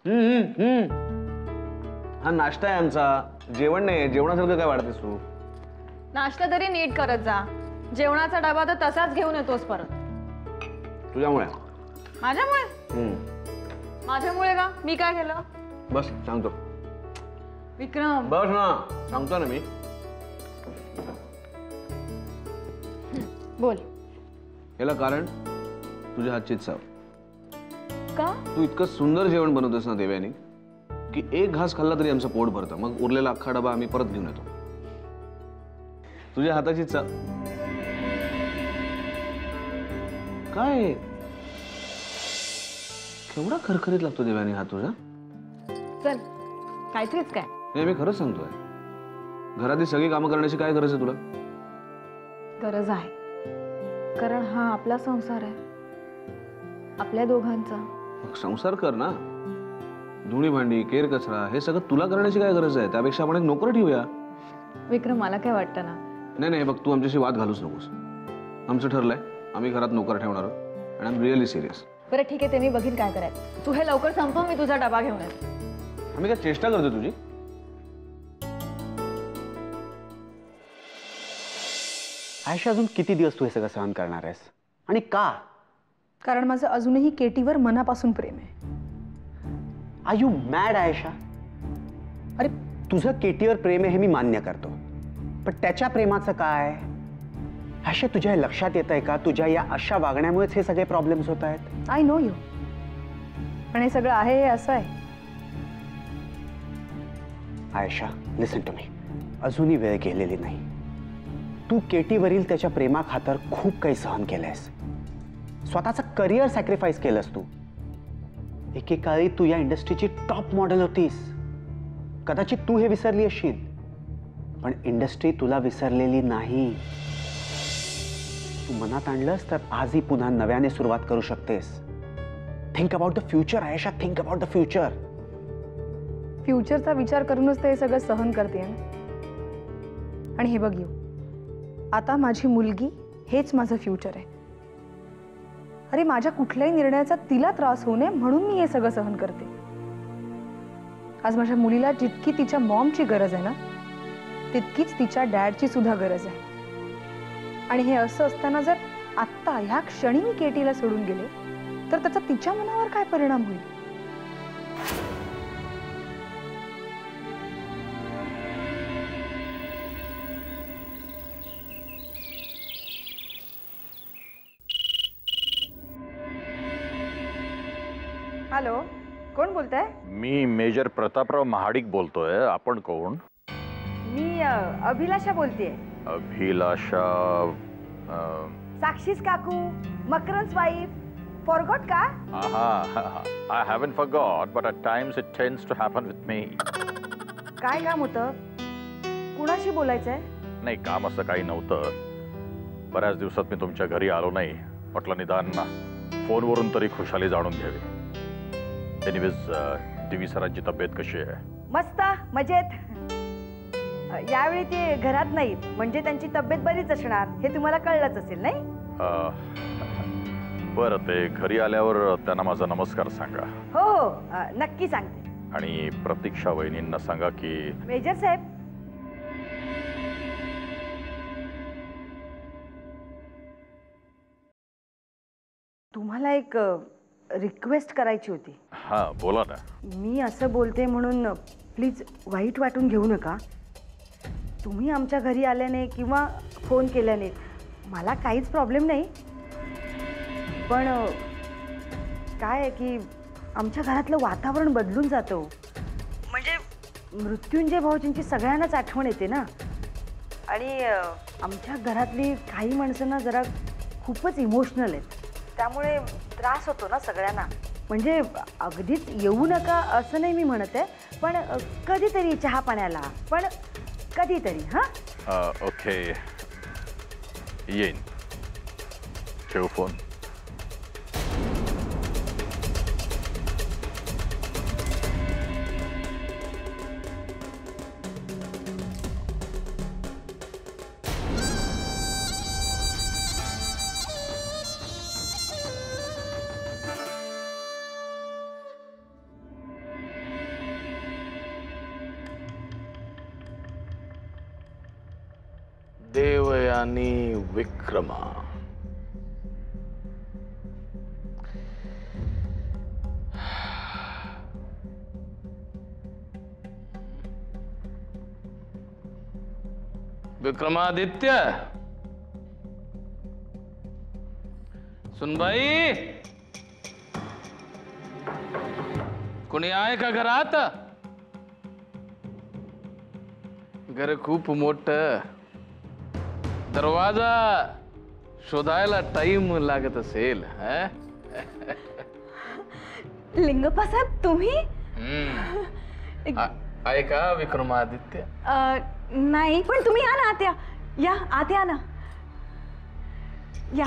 हा नाश्ता आहे आमचा, जेवण नाही. जेवणासारखं काय वाढतेस तू? नाश्ता तरी नीट करत जा. जेवणाचा डबा तर तसाच घेऊन येतोस परत. तुझ्यामुळे. माझ्यामुळे? माझ्यामुळे का? मी काय केलं? बस सांगतो. विक्रम बस ना, सांगतो ना मी. बोल. याला कारण तुझ्या हातची चव. का? तू इतकं सुंदर जेवण बनवतोस ना देवयानी, की एक घास खाल्ला तरी आमचं पोट भरतं. मग उरलेला अख्खा डबा आम्ही परत घेऊन येतो. तुझ्या हाताची चव. काय केवढा खरखरीत लागतो देवयानी हा तुझा. चल काहीतरीच काय. हे मी खरंच सांगतोय. घरातली सगळी कामं करण्याची काय गरज आहे तुला? गरज आहे, कारण हा आपला संसार आहे, आपल्या दोघांचा. संसार कर ना. धुणी भांडी केर कचरा हे सगळं तुला करण्याची काय गरज आहे? त्यापेक्षा आपण एक नोकर ठेवूया. विक्रम मला काय वाटतं ना. नाही नाही बघ, तू आमच्याशी वाद घालूच नकोस. आमचं ठरलंय, आम्ही घरात नोकर ठेवणार आहोत. And I am really serious. बरं ठीक आहे, ते मी बघीन काय करायचं. तू हे लवकर संपव, मी तुझा डबा घेऊन येतो. आम्ही काय चेष्टा करतो तुझी? आयशा, अजून किती दिवस तू हे सगळं सहन करणार आहेस आणि का? कारण माझं अजूनही केटीवर मनापासून प्रेम आहे. Are you mad Ayesha? अरे तुझं केटीवर प्रेम आहे हे मी मान्य करतो, पण त्याच्या प्रेमाचं काय? आयशा, तुझ्या हे लक्षात येत आहे का? तुझ्या या अशा वागण्यामुळेच हे सगळे प्रॉब्लेम्स होत आहेत. आय नो यू, पण हे सगळं आहे हे असं आहे. आयशा लिसन टू मी, अजूनही वेळ गेलेली नाही. तू केटीवरील त्याच्या प्रेमाखातर खूप काही सहन केलंयस. स्वतःचं करिअर सॅक्रिफाईस केलंस तू. एकेकाळी तू या इंडस्ट्रीची टॉप मॉडेल होतीस. कदाचित तू हे विसरली असशील, पण इंडस्ट्री तुला विसरलेली नाही. तू मनात आणलंस तर आजही पुन्हा नव्याने सुरुवात करू शकतेस. Think about the future Ayesha, think about the future. फ्युचरचा विचार करूनच ते हे सगळं सहन करते. आणि हे बघ यू, आता माझी मुलगी हेच माझं फ्युचर आहे. अरे माझ्या कुठल्याही निर्णयाचा तिला त्रास होऊ नये म्हणून मी हे सगळं सहन करते. आज माझ्या मुलीला जितकी तिच्या मॉमची गरज आहे ना, तितकीच तिच्या डॅडची सुद्धा गरज आहे. आणि हे असं असताना जर आत्ता ह्या क्षणी मी केटीला सोडून गेले तर त्याचा तिच्या मनावर काय परिणाम होईल? हॅलो, कोण बोलताय? मी मेजर प्रतापराव महाडिक बोलतोय. आपण कोण? मी अभिलाषा बोलतेय. अभिलाषा? साक्षीस काकू, मकरन्स वाईफ. फॉरगॉट का? I haven't forgot, but at times it tends to happen with me. काय काम होतं? कुणाशी बोलायचंय? नाही, काम असं काही नव्हतं. बऱ्याच दिवसात मी तुमच्या घरी आलो नाही. म्हटलं निदान फोनवरून तरी खुशाली जाणून घ्यावी. एनिवेज, दिवी सरांची तब्येत कशी आहे? मस्त, मजेत. यावेळी ते घरात नाहीत, म्हणजे त्यांची तब्येत बरीच असणार हे तुम्हाला कळलंच असेल नाही? बरं, ते घरी आल्यावर त्यांना माझा नमस्कार सांगा. हो हो, नक्की सांगते. आणि प्रतीक्षा वहिनींना सांगा की मेजर साहेब, तुम्हाला एक रिक्वेस्ट करायची होती. हां, बोला ना. मी असं बोलते म्हणून प्लीज वाईट वाटून घेऊ नका. तुम्ही आमच्या घरी आल्याने किंवा फोन केल्याने मला काहीच प्रॉब्लेम नाही, पण काय आहे की आमच्या घरातलं वातावरण बदलून जातं. म्हणजे मृत्युंजय भाऊजींची सगळ्यांनाच आठवण येते ना. आणि आमच्या घरातली काही माणसं ना जरा खूपच इमोशनल आहेत, त्यामुळे त्रास होतो ना सगळ्यांना. म्हणजे अगदीच येऊ नका असं नाही मी म्हणत आहे, पण कधीतरी चहा पाण्याला, पण कधीतरी. हां, ओके, येईन. ठेव फोन. देवयानी विक्रमा. विक्रमादित्य, सुनबाई, कोणी आहे का घरात? घर खूप मोठं, दरवाजा शोधायला टाइम लागत असेल. लिंगप्पा साहेब तुम्ही? आहे का विक्रमादित्य? नाही, पण तुम्ही या ना आत या. या आत या ना. या.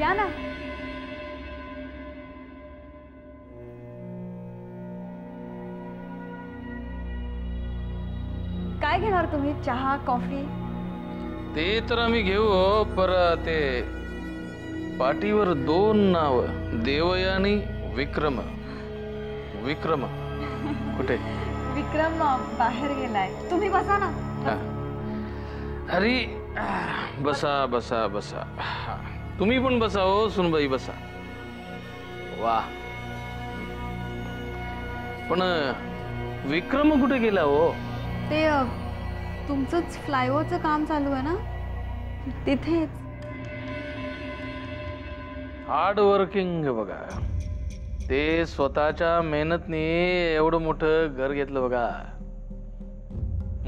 या ना. काय घेणार तुम्ही? चहा, कॉफी? ते तर आम्ही घेऊ, पर ते पाठीवर 2 नाव, देवयानी विक्रम. विक्रम कुठे? विक्रम बाहेर गेलाय. तुम्ही बसा ना. अरे बसा बसा बसा. तुम्ही पण बसा हो सुनबाई, बसा. वाह, पण विक्रम कुठे गेला हो? ते तुमचंच फ्लायओव्हरचं काम चालू आहे ना, तिथेच. हार्ड वर्किंग बघा, ते स्वतःच्या मेहनतने एवढं मोठं घर घेतलं बघा.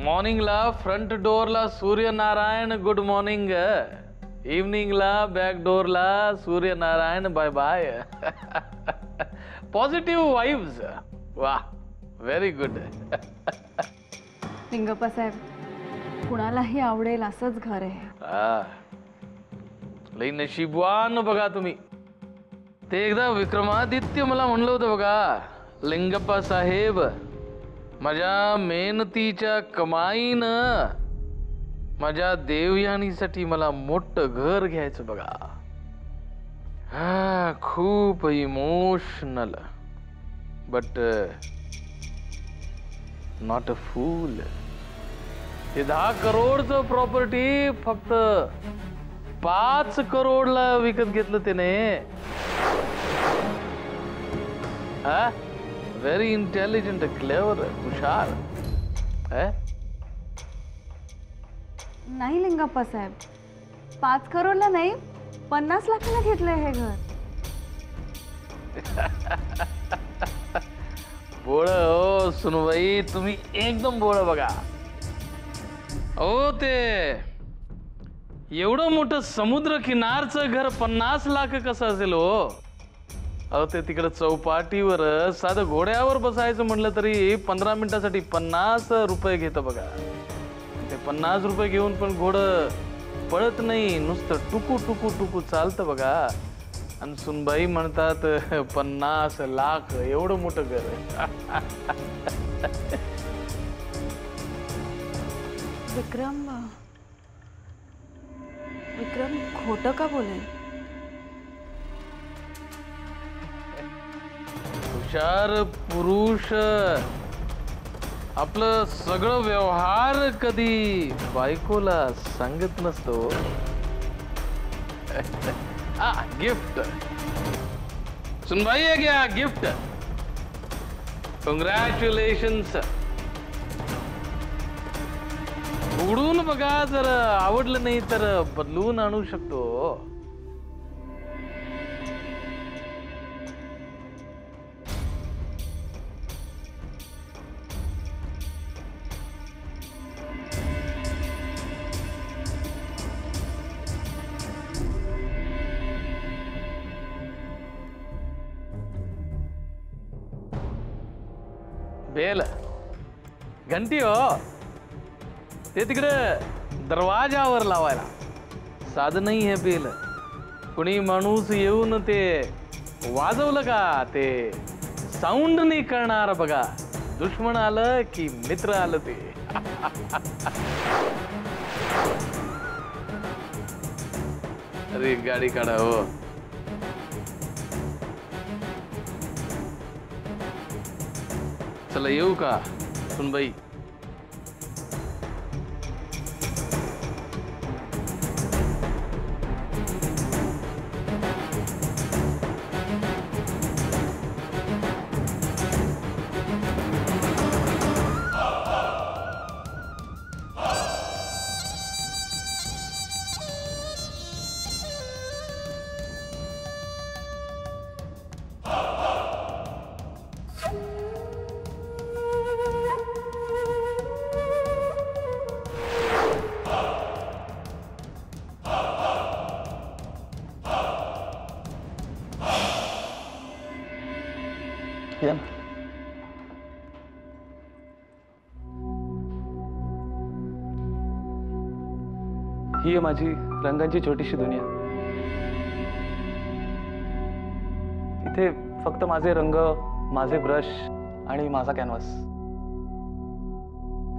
मॉर्निंगला फ्रंट डोअरला सूर्यनारायण गुड मॉर्निंग, इव्हनिंगला बॅक डोअरला Suryanarayan bye bye. Positive vibes. वा, व्हेरी गुड. लिंगप्पा साहेब, कुणालाही आवडेल असंच घर आहे. लई नशीबवान बघा तुम्ही. ते एकदा विक्रमादित्य मला म्हणलं होतं बघा, लिंगप्पा साहेब, माझ्या मेहनतीच्या कमाईनं माझ्या देवयानीसाठी मला मोठं घर घ्यायचं बघा. खूप इमोशनल, बट नॉट अ फूल. ते 10 करोडचं प्रॉपर्टी फक्त 5 करोडला विकत घेतलं त्याने. व्हेरी इंटेलिजंट, क्लेवर, हुशार. नाही लिंगप्पा साहेब, 5 करोडला नाही, 50 लाखाला घेतलंय हे घर. बोळ हो सुनबाई, तुम्ही एकदम बोळ बघा. ओ ते एवढं मोठं समुद्र किनारचं घर 50 लाख कसं असेल हो? अहो ते तिकडं चौपाटीवर साधं घोड्यावर बसायचं म्हटलं तरी 15 मिनिटासाठी 50 रुपये घेतं बघा. ते 50 रुपये घेऊन पण घोडं पळत नाही, नुसतं टुकू टुकू टुकू चालतं बघा. आणि सुनबाई म्हणतात 50 लाख, एवढं मोठं घर. विक्रम खोटं का बोलेल? हुशार पुरुष आपलं सगळं व्यवहार कधी बायकोला सांगत नसतो. गिफ्ट सुनबाई, आहे घ्या गिफ्ट. कॉंग्रॅच्युलेशन्स. उघडून बघा, जर आवडलं नाही तर बदलून आणू शकतो. बेल घंटी हो, ते तिकडे दरवाजावर लावायला. साधं नाही हे बेल. कुणी माणूस येऊन ते वाजवलं का ते साऊंड नाही करणार बघा. दुश्मन आलं की मित्र आलं ते. अरे गाडी काढा हो. चला येऊ का सुनबाई? या ना. ही आहे माझी रंगांची छोटीशी दुनिया. इथे फक्त माझे रंग, माझे ब्रश आणि माझा कॅनव्हास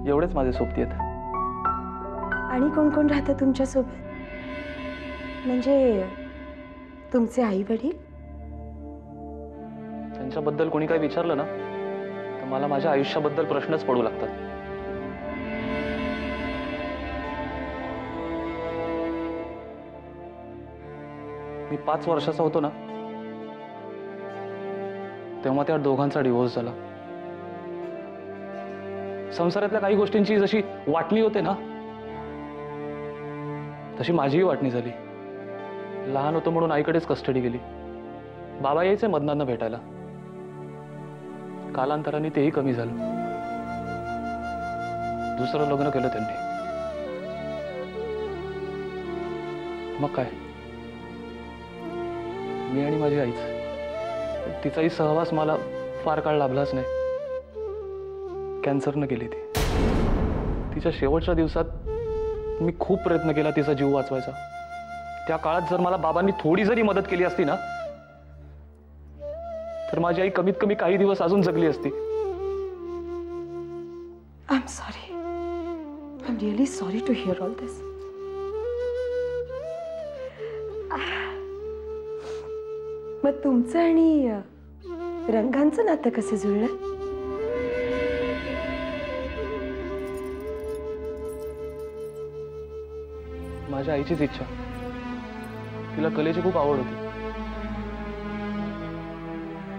एवढेच माझे सोबती आहेत. आणि कोण कोण राहतं तुमच्यासोबत? म्हणजे तुमचे आई वडील? त्यांच्याबद्दल कोणी काही विचारलं ना तर मला माझ्या आयुष्याबद्दल प्रश्नच पडू लागतात. मी 5 वर्षाचा होतो ना तेव्हा त्या दोघांचा डिव्होर्स झाला. संसारातल्या काही गोष्टींची जशी वाटणी होते ना तशी माझीही वाटणी झाली. लहान होतो म्हणून आईकडेच कस्टडी गेली. बाबा यायचे मदनांना भेटायला. कालांतराने तेही कमी झालं. दुसरं लग्न केलं त्यांनी. मग काय, मी आणि माझी आईच. तिचाही सहवास मला फार काळ लाभलाच नाही. कॅन्सरनं गेली ती. तिच्या शेवटच्या दिवसात मी खूप प्रयत्न केला तिचा जीव वाचवायचा. त्या काळात जर मला बाबांनी थोडी जरी मदत केली असती ना तर माझी आई कमीत कमी काही दिवस अजून जगली असती. I am sorry. I am really sorry to hear all this. मग तुमचं आणि रंगांचं नातं कसं जुळलं? माझ्या आईचीच इच्छा. तिला कलेची खूप आवड होती.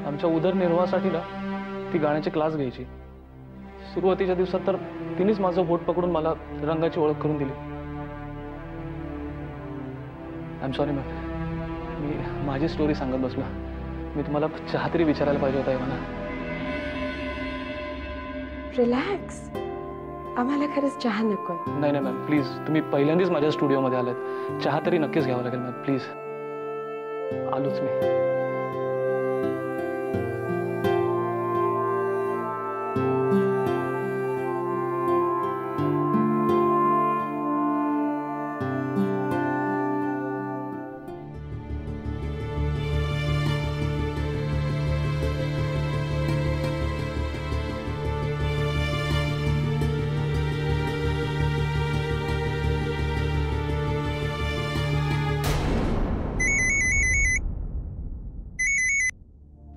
आमच्या उदरनिर्वाहासाठी ना ती गाण्याचे क्लास घ्यायची. सुरुवातीच्या दिवसात तर तिनेच माझं बोट पकडून मला रंगाची ओळख करून दिली. आय एम सॉरी मॅम, मी माझी स्टोरी सांगत बसलो. मी तुम्हाला चहा तरी विचारायला पाहिजे होता मला. रिलॅक्स. आम्हाला खरंच चहा नको. नाही नाही मॅम, प्लीज. तुम्ही पहिल्यांदाच माझ्या स्टुडिओमध्ये आलात. चहा तरी नक्कीच घ्यावा लागेल मॅम, प्लीज. आलोच मी.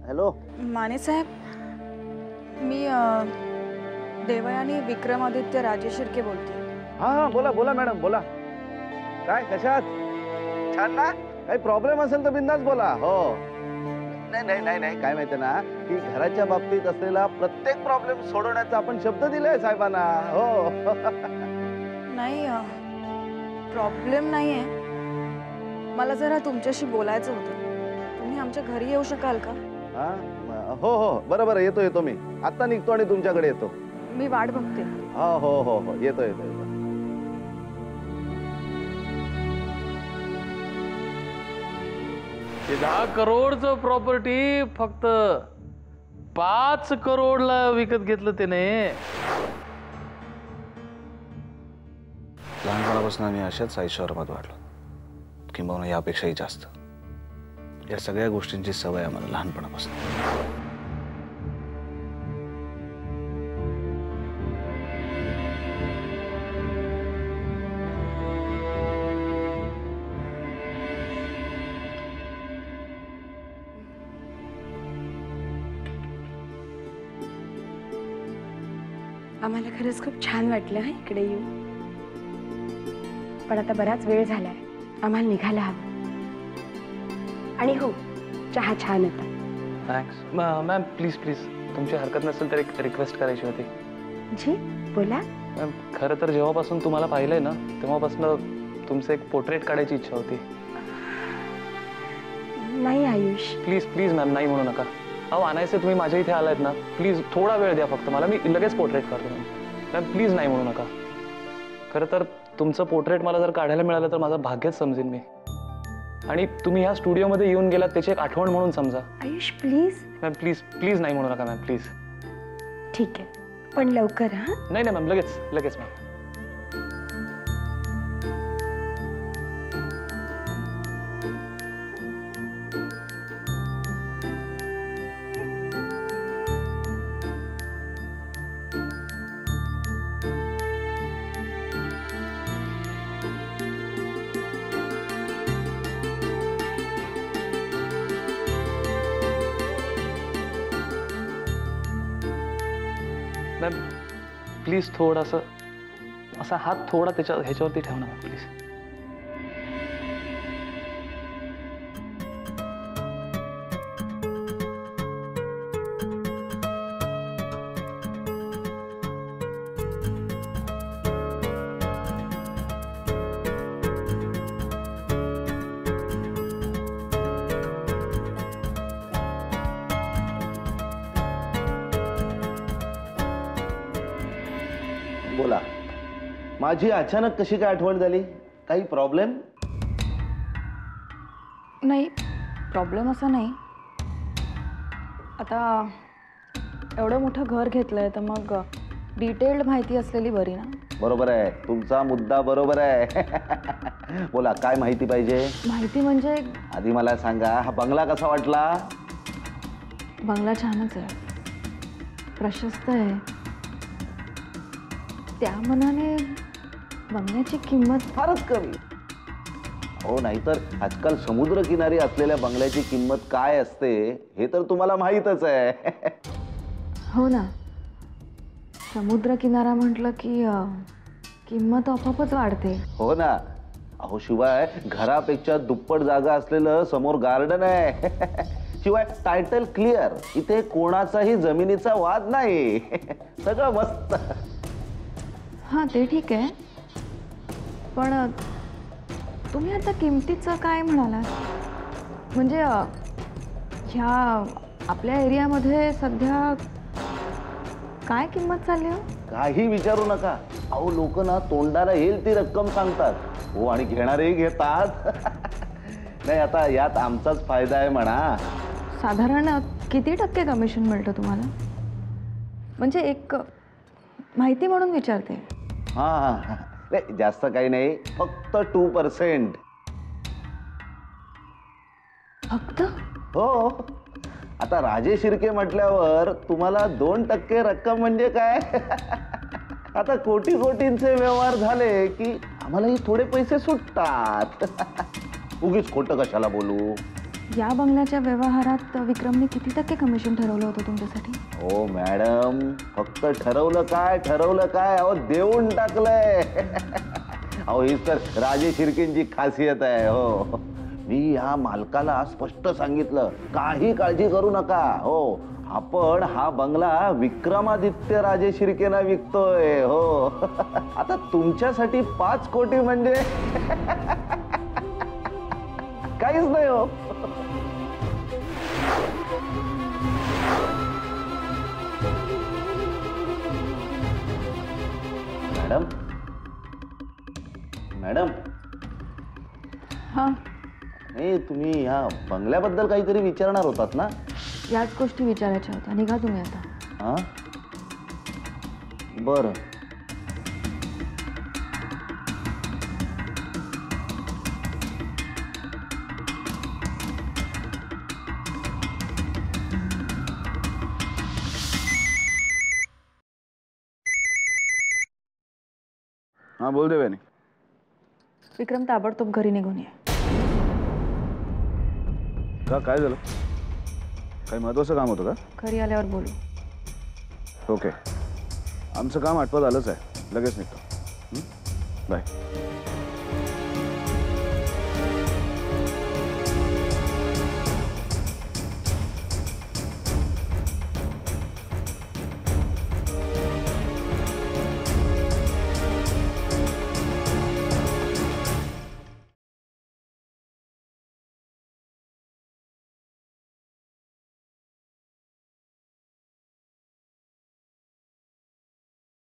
हॅलो. माने साहेब, मी देवयानी विक्रमादित्य राजेश शिर्के बोलते. हां हां, बोला बोला मॅडम, बोला. काय, कशात? छान ना? काही प्रॉब्लेम असेल तर बिंदास बोला. हो. नाही नाही नाही नाही, काय माहिती ना की घराच्या बाबतीत असलेला प्रत्येक प्रॉब्लेम सोडवण्याचा आपण शब्द दिलाय साहेबांना. हो. नाही, प्रॉब्लेम नाही आहे. मला जरा तुमच्याशी बोलायचं होतं. तुम्ही आमच्या घरी येऊ शकाल का? हो हो, बरोबर, येतो येतो. मी आता निघतो आणि तुमच्याकडे येतो. मी वाट बघते. हो हो हो हो, येतो येतो येतो. 10 करोडचं प्रॉपर्टी फक्त 5 करोडला विकत घेतलं त्याने. लहानपणापासून आम्ही अशाच ऐश्वर्यात वाढलो, किंबहुना यापेक्षाही जास्त. या सगळ्या गोष्टींची सवय आम्हाला लहानपणापासून. आम्हाला खरंच खूप छान वाटलं हा इकडे येऊन. पण आता बराच वेळ झालाय, आम्हाला निघायला हवं. आणि हो, चहा छान होता. Thanks ma'am. प्लीज प्लीज, तुमची हरकत नसेल तर एक रिक्वेस्ट करायची होती. जी, बोला. मॅम, खरं तर जेव्हापासून तुम्हाला पाहिलंय ना तेव्हापासून तुमचं एक पोर्ट्रेट काढायची इच्छा होती. नाही आयुष. प्लीज प्लीज मॅम, नाही म्हणू नका. अहो, आणायचे तुम्ही माझ्या इथे आलायत ना, प्लीज थोडा वेळ द्या फक्त मला. मी लगेच पोर्ट्रेट काढतो मॅम. मॅम प्लीज नाही म्हणू नका. खरं तर तुमचं पोर्ट्रेट मला जर काढायला मिळालं तर माझं भाग्यच समजेन मी. आणि तुम्ही ह्या स्टुडिओमध्ये येऊन गेलात त्याची एक आठवण म्हणून समजा. Ayush please. Ma'am please please नाही म्हणू नका मॅम प्लीज. ठीक आहे, पण लवकर हां. नाही नाही मॅम, लगेच लगेच मॅम. मॅम प्लीज थोडासा असा हात थोडा ह्याच्यावरती ठेवा ना मॅम प्लीज. बोला, माझी अचानक कशी काय आठवण झाली? काही प्रॉब्लेम? नाही, प्रॉब्लेम असा नाही. आता एवढं मोठं घर घेतलंय तर मग डिटेल्ड माहिती असलेली बरी ना. बरोबर आहे, तुमचा मुद्दा बरोबर आहे. बोला, काय माहिती पाहिजे? माहिती म्हणजे आधी मला सांगा, हा बंगला कसा वाटला? बंगला छानच आहे, प्रशस्त आहे. त्या मनाने बंगल्याची किंमत फारच कमी. हो, नाहीतर आजकाल समुद्रकिनारी असलेल्या बंगल्याची किंमत काय असते हे तर तुम्हाला माहीतच आहे. हो ना, समुद्रकिनारा म्हटलं की किंमत आपोआपच वाढते. हो ना. अहो, शिवाय घरापेक्षा दुप्पट जागा असलेलं समोर गार्डन आहे. शिवाय टायटल क्लिअर, इथे कोणाचाही जमिनीचा वाद नाही. सगळं मस्त. हां, ते ठीक आहे, पण तुम्ही आता किमतीचं काय म्हणाला? म्हणजे ह्या आपल्या एरियामध्ये सध्या काय किंमत चालली हो? काही विचारू नका. अहो, लोक ना तोंडाला येईल ती रक्कम सांगतात. हो, आणि घेणारेही घेतात. नाही, आता यात आमचाच फायदा आहे म्हणा. साधारण किती टक्के कमिशन मिळतं तुम्हाला? म्हणजे एक माहिती म्हणून विचारते. हां हां, नाही जास्त काही नाही, फक्त 2%. फक्त? हो, आता राजे शिर्के म्हटल्यावर तुम्हाला 2% रक्कम म्हणजे काय? आता कोटी कोटींचे व्यवहार झाले की आम्हालाही थोडे पैसे सुटतात. उगीच खोटं कशाला बोलू. या बंगल्याच्या व्यवहारात विक्रमने किती टक्के कमिशन ठरवलं होतं तुमच्यासाठी? हो मॅडम, फक्त ठरवलं काय, अहो देऊन टाकलंय. अहो, हीच तर राजे शिर्केंची खासियत आहे. हो, मी या मालकाला स्पष्ट सांगितलं, काही काळजी करू नका. हो, आपण हा बंगला विक्रमादित्य राजे शिर्केला विकतोय. हो, आता तुमच्यासाठी 5 कोटी म्हणजे काहीच नाही. हो, मॅडम मॅडम हां, नाही, तुम्ही ह्या बंगल्याबद्दल काहीतरी विचारणार होतात ना? याच गोष्टी विचारायच्या होत्या. निघा तुम्ही आता. हां, बरं. हां, बोल दे बहिणी. विक्रम, ताबडतोब घरी निघून ये. का, काय झालं? काही महत्वाचं काम होतं का? घरी आल्यावर बोलू. ओके, आमचं काम आटपत आलंच आहे. लगेच निघतो. बाय.